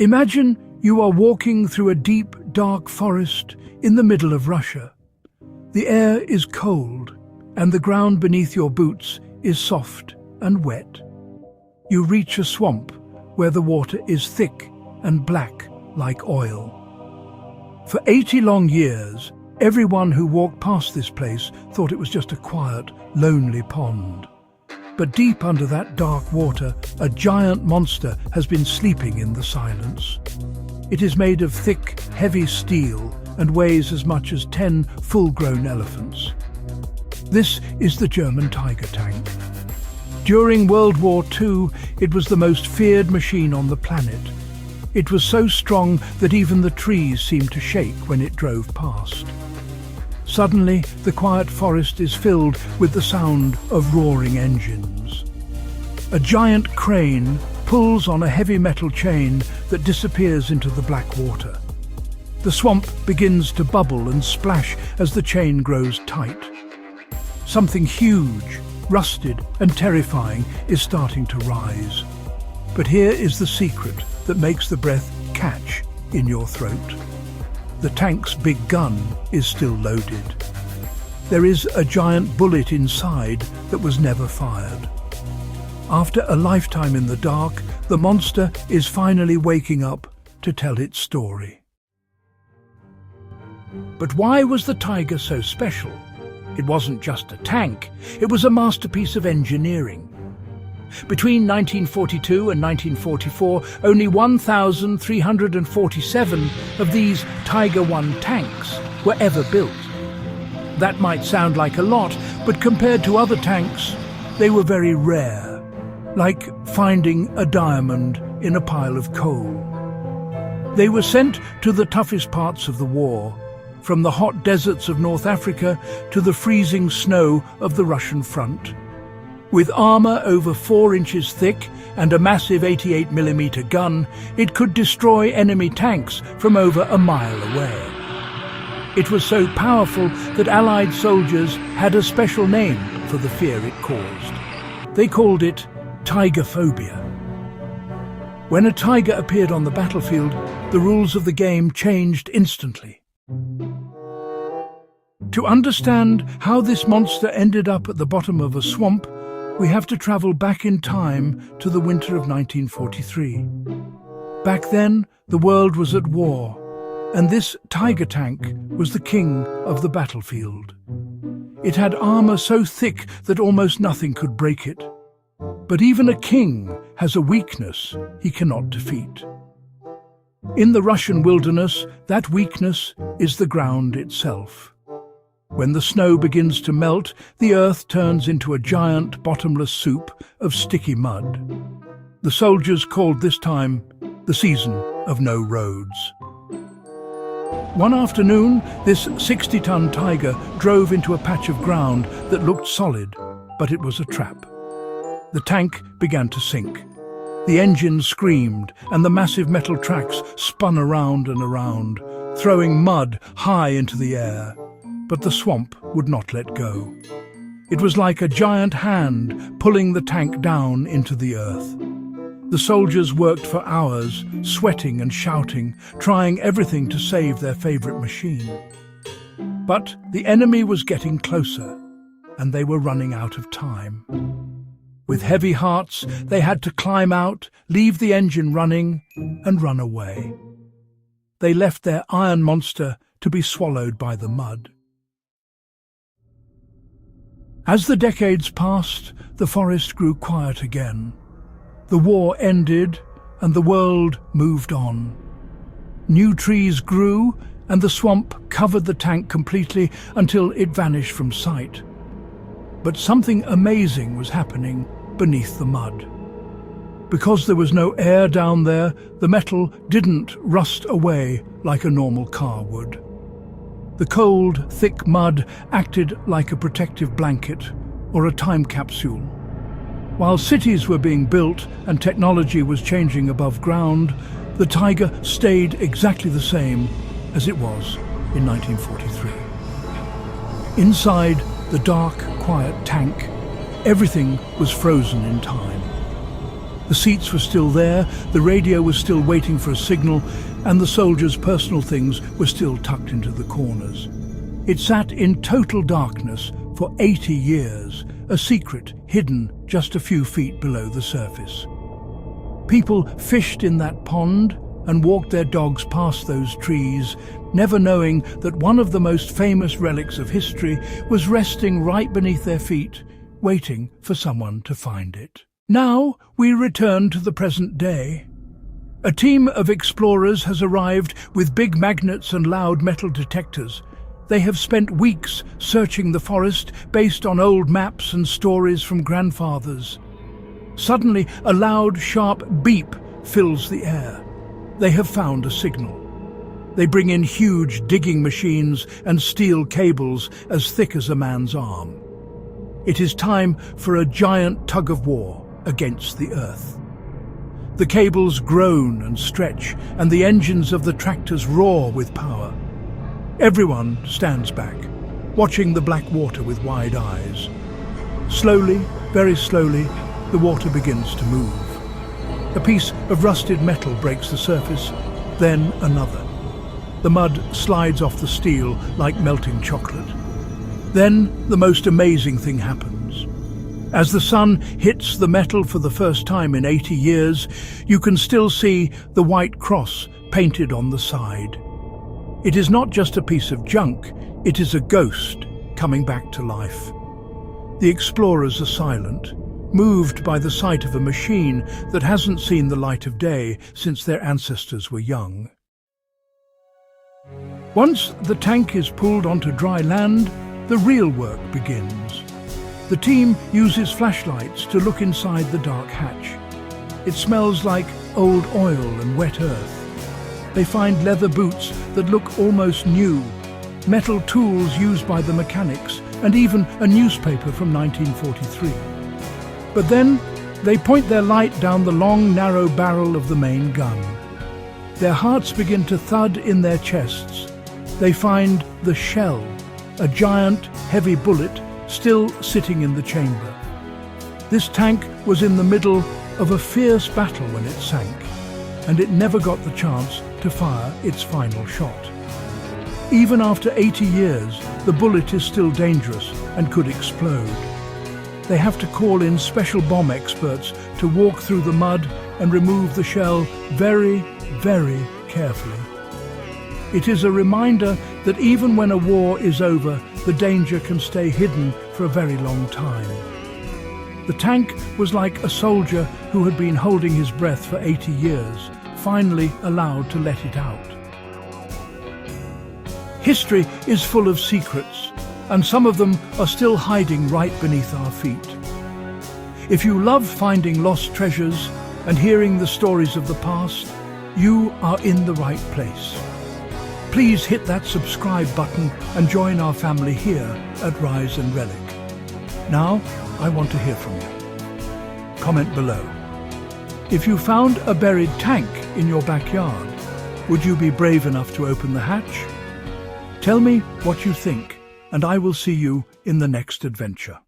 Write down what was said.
Imagine you are walking through a deep, dark forest in the middle of Russia. The air is cold, and the ground beneath your boots is soft and wet. You reach a swamp where the water is thick and black like oil. For 80 long years, everyone who walked past this place thought it was just a quiet, lonely pond. But deep under that dark water, a giant monster has been sleeping in the silence. It is made of thick, heavy steel and weighs as much as 10 full-grown elephants. This is the German Tiger tank. During World War II, it was the most feared machine on the planet. It was so strong that even the trees seemed to shake when it drove past. Suddenly, the quiet forest is filled with the sound of roaring engines. A giant crane pulls on a heavy metal chain that disappears into the black water. The swamp begins to bubble and splash as the chain grows tight. Something huge, rusted and terrifying is starting to rise. But here is the secret that makes the breath catch in your throat. The tank's big gun is still loaded. There is a giant bullet inside that was never fired. After a lifetime in the dark, the monster is finally waking up to tell its story. But why was the Tiger so special? It wasn't just a tank, it was a masterpiece of engineering. Between 1942 and 1944, only 1,347 of these Tiger I tanks were ever built. That might sound like a lot, but compared to other tanks, they were very rare, like finding a diamond in a pile of coal. They were sent to the toughest parts of the war, from the hot deserts of North Africa to the freezing snow of the Russian front. With armour over 4 inches thick and a massive 88mm gun, it could destroy enemy tanks from over a mile away. It was so powerful that Allied soldiers had a special name for the fear it caused. They called it Tigerphobia. When a tiger appeared on the battlefield, the rules of the game changed instantly. To understand how this monster ended up at the bottom of a swamp, we have to travel back in time to the winter of 1943. Back then, the world was at war, and this Tiger tank was the king of the battlefield. It had armour so thick that almost nothing could break it. But even a king has a weakness he cannot defeat. In the Russian wilderness, that weakness is the ground itself. When the snow begins to melt, the earth turns into a giant bottomless soup of sticky mud. The soldiers called this time the season of no roads. One afternoon, this 60-ton Tiger drove into a patch of ground that looked solid, but it was a trap. The tank began to sink. The engine screamed, and the massive metal tracks spun around and around, throwing mud high into the air. But the swamp would not let go. It was like a giant hand pulling the tank down into the earth. The soldiers worked for hours, sweating and shouting, trying everything to save their favourite machine. But the enemy was getting closer, and they were running out of time. With heavy hearts, they had to climb out, leave the engine running, and run away. They left their iron monster to be swallowed by the mud. As the decades passed, the forest grew quiet again. The war ended, and the world moved on. New trees grew, and the swamp covered the tank completely until it vanished from sight. But something amazing was happening beneath the mud. Because there was no air down there, the metal didn't rust away like a normal car would. The cold, thick mud acted like a protective blanket or a time capsule. While cities were being built and technology was changing above ground, the Tiger stayed exactly the same as it was in 1943. Inside the dark, quiet tank, everything was frozen in time. The seats were still there, the radio was still waiting for a signal, and the soldiers' personal things were still tucked into the corners. It sat in total darkness for 80 years, a secret hidden just a few feet below the surface. People fished in that pond and walked their dogs past those trees, never knowing that one of the most famous relics of history was resting right beneath their feet, waiting for someone to find it. Now we return to the present day. A team of explorers has arrived with big magnets and loud metal detectors. They have spent weeks searching the forest based on old maps and stories from grandfathers. Suddenly, a loud, sharp beep fills the air. They have found a signal. They bring in huge digging machines and steel cables as thick as a man's arm. It is time for a giant tug-of-war against the earth. The cables groan and stretch, and the engines of the tractors roar with power. Everyone stands back, watching the black water with wide eyes. Slowly, very slowly, the water begins to move. A piece of rusted metal breaks the surface, then another. The mud slides off the steel like melting chocolate. Then the most amazing thing happens. As the sun hits the metal for the first time in 80 years, you can still see the white cross painted on the side. It is not just a piece of junk, it is a ghost coming back to life. The explorers are silent, moved by the sight of a machine that hasn't seen the light of day since their ancestors were young. Once the tank is pulled onto dry land, the real work begins. The team uses flashlights to look inside the dark hatch. It smells like old oil and wet earth. They find leather boots that look almost new, metal tools used by the mechanics, and even a newspaper from 1943. But then they point their light down the long, narrow barrel of the main gun. Their hearts begin to thud in their chests. They find the shell, a giant, heavy bullet still sitting in the chamber. This tank was in the middle of a fierce battle when it sank, and it never got the chance to fire its final shot. Even after 80 years, the bullet is still dangerous and could explode. They have to call in special bomb experts to walk through the mud and remove the shell very, very carefully. It is a reminder that even when a war is over, the danger can stay hidden for a very long time. The tank was like a soldier who had been holding his breath for 80 years, finally allowed to let it out. History is full of secrets, and some of them are still hiding right beneath our feet. If you love finding lost treasures and hearing the stories of the past, you are in the right place. Please hit that subscribe button and join our family here at Rise and Relic. Now, I want to hear from you. Comment below. If you found a buried tank in your backyard, would you be brave enough to open the hatch? Tell me what you think, and I will see you in the next adventure.